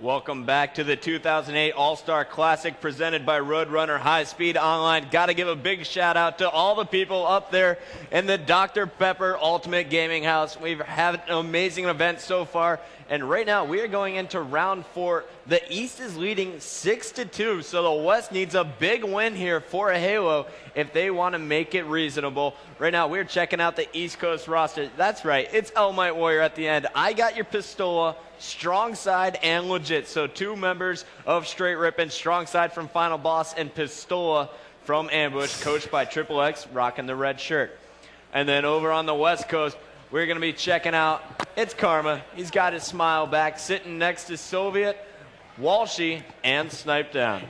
Welcome back to the 2008 All-Star Classic presented by Roadrunner High Speed Online. Got to give a big shout out to all the people up there in the Dr. Pepper Ultimate Gaming House. We've had an amazing event so far, and right now we are going into round 4. The East is leading 6-2, so the West needs a big win here for a Halo if they want to make it reasonable. Right now we're checking out the East Coast roster. That's right, it's Elamite Warrior at the end. I got your Pistola, Strongside, and Legit. So 2 members of Straight Rip and Strongside from Final Boss and Pistola from Ambush, coached by Triple X, rocking the red shirt. And then over on the West Coast, we're going to be checking out, it's Karma. He's got his smile back, sitting next to Soviet, Walshy, and Snipedown.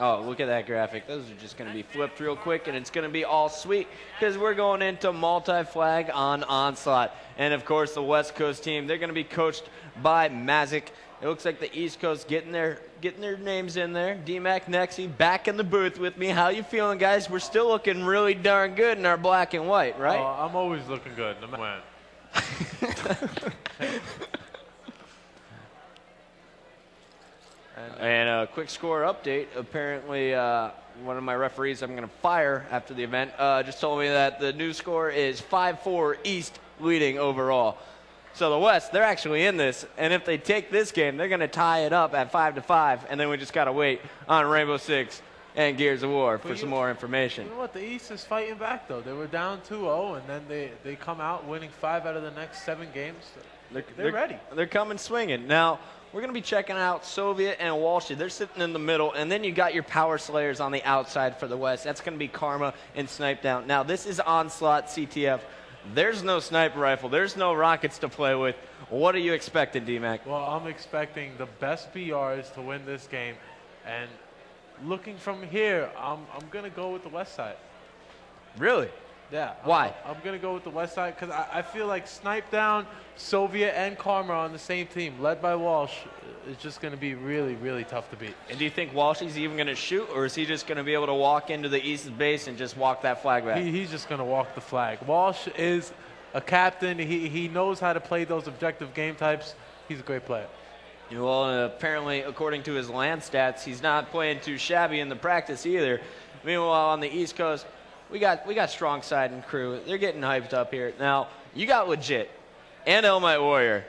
Oh, look at that graphic. Those are just going to be flipped real quick, and it's going to be all sweet because we're going into multi-flag on Onslaught. And, of course, the West Coast team, they're going to be coached by Mazik. It looks like the East Coast getting their names in there. D-Mac Nexy back in the booth with me. How you feeling, guys? We're still looking really darn good in our black and white, right? Oh, I'm always looking good, no matter when. And a quick score update. Apparently, one of my referees I'm going to fire after the event just told me that the new score is 5-4 East leading overall. So the West, they're actually in this, and if they take this game, they're going to tie it up at 5-5, and then we just got to wait on Rainbow Six and Gears of War for some more information. You know what? The East is fighting back, though. They were down 2-0, and then they come out winning 5 out of the next 7 games. They're ready. They're coming swinging. Now, we're going to be checking out Soviet and Walshy. They're sitting in the middle, and then you got your Power Slayers on the outside for the West. That's going to be Karma and Snipedown. Now, this is Onslaught CTF. There's no sniper rifle. There's no rockets to play with. What are you expecting, D-Mac? Well, I'm expecting the best BRs to win this game, and looking from here, I'm going to go with the West side. Really? Yeah. Why? I'm going to go with the West side because I feel like Snipedown, Soviet, and Karma on the same team, led by Walsh, is just going to be really, really tough to beat. And do you think Walshy's even going to shoot, or is he just going to be able to walk into the East's base and just walk that flag back? He's just going to walk the flag. Walsh is a captain. He knows how to play those objective game types. He's a great player. Well, apparently, according to his land stats, he's not playing too shabby in the practice either. Meanwhile, on the East Coast, we got Strongside and crew. They're getting hyped up here. Now, you got Legit and Elamite Warrior.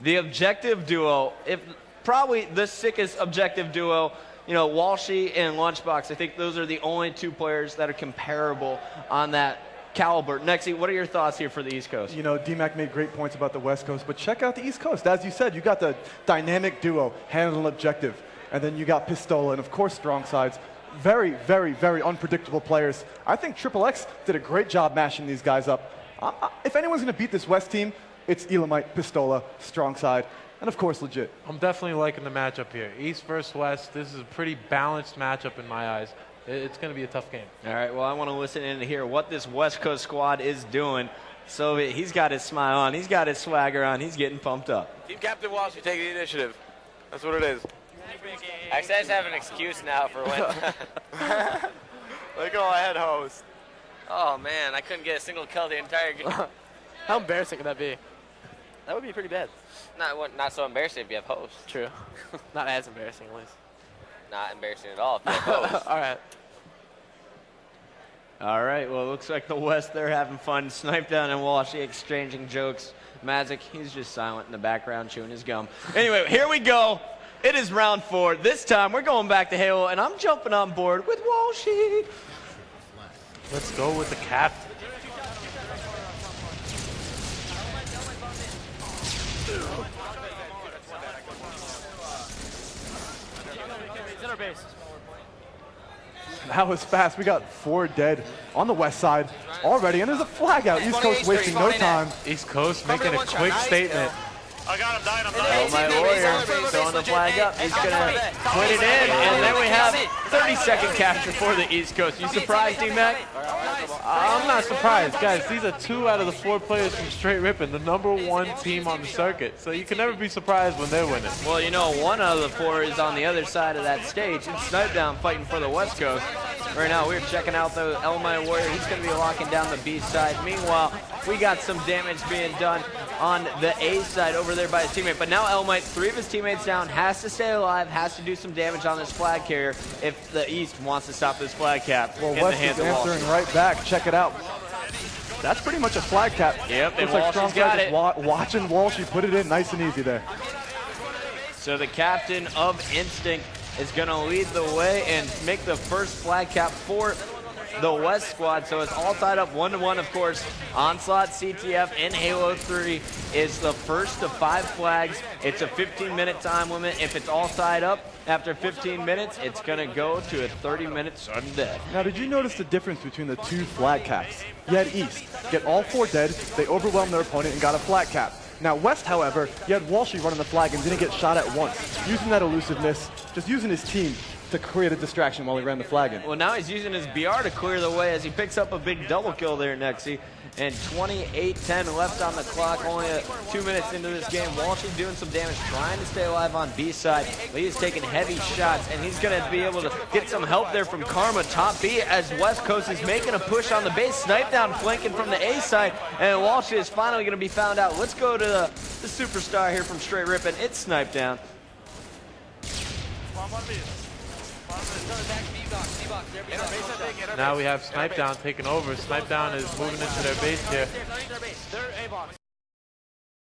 The objective duo, if probably the sickest objective duo, you know, Walshy and Lunchbox. I think those are the only 2 players that are comparable on that caliber. Nexy, what are your thoughts here for the East Coast? You know, D-Mac made great points about the West Coast, but check out the East Coast. As you said, you got the dynamic duo, handle and objective, and then you got Pistola, and of course Strongsides. Very, very, very unpredictable players. I think Triple X did a great job mashing these guys up. If anyone's going to beat this West team, it's Elamite, Pistola, Strongside, and of course Legit. I'm definitely liking the matchup here. East versus West. This is a pretty balanced matchup in my eyes. It's going to be a tough game. All right, well, I want to listen in to hear what this West Coast squad is doing. So he's got his smile on. He's got his swagger on. He's getting pumped up. Team Captain Walsh, you take the initiative. That's what it is. Actually, I just have an excuse now for when. Like, oh, I had host. Oh, man, I couldn't get a single kill the entire game. How embarrassing could that be? That would be pretty bad. Not so embarrassing if you have host. True. Not as embarrassing, at least. Not embarrassing at all if you have host. All right. All right, well, it looks like the West, they're having fun. Snipedown and Walshy exchanging jokes. Mazik, he's just silent in the background, chewing his gum. Anyway, here we go. It is round 4. This time, we're going back to Halo, and I'm jumping on board with Walshy. Let's go with the captain. That was fast. We got 4 dead on the West side already, and there's a flag out. East Coast wasting no time. East Coast making a quick statement. I got him, dying. Elamite Warrior throwing the flag up. He's going to put it in, and then we have 30-second capture for the East Coast. You surprised, D-Mac? I'm not surprised. Guys, these are 2 out of the 4 players from Straight Rippin', the #1 team on the circuit. So you can never be surprised when they're winning. Well, you know, 1 out of the 4 is on the other side of that stage. It's Snipedown fighting for the West Coast. Right now, we're checking out the Elamite Warrior. He's going to be locking down the B side. Meanwhile, we got some damage being done on the A side over there by his teammate. But now Elamite, 3 of his teammates down, has to stay alive, has to do some damage on this flag carrier if the East wants to stop this flag cap Well, in the West hands is of Walshy. answering right back. Check it out. That's pretty much a flag cap. Yep, and Looks like Walshy's Strongside got is it. watching Walshy put it in nice and easy there. So the captain of Instinct is going to lead the way and make the first flag cap for the West squad. So it's all tied up 1-1, of course. Onslaught CTF in Halo 3 is the first of 5 flags. It's a 15-minute time limit. If it's all tied up after 15 minutes, it's going to go to a 30-minute sudden death. Now, did you notice the difference between the 2 flag caps? You had East get all 4 dead, they overwhelmed their opponent and got a flag cap. Now West, however, you had Walshy running the flag and didn't get shot at once. Using that elusiveness, just using his team to create a distraction while he ran the flag in. Well, now he's using his BR to clear the way as he picks up a big double kill there, Nexy. And 28-10 left on the clock, only 2 minutes into this game. Walshy doing some damage, trying to stay alive on B side. Lee is taking heavy shots, and he's going to be able to get some help there from Karma. Top B as West Coast is making a push on the base. Snipedown flanking from the A side, and Walshy is finally going to be found out. Let's go to the superstar here from Straight Rip, and it's Snipedown. Now we have Snipedown taking over. Snipedown is moving into their base here. They're A box.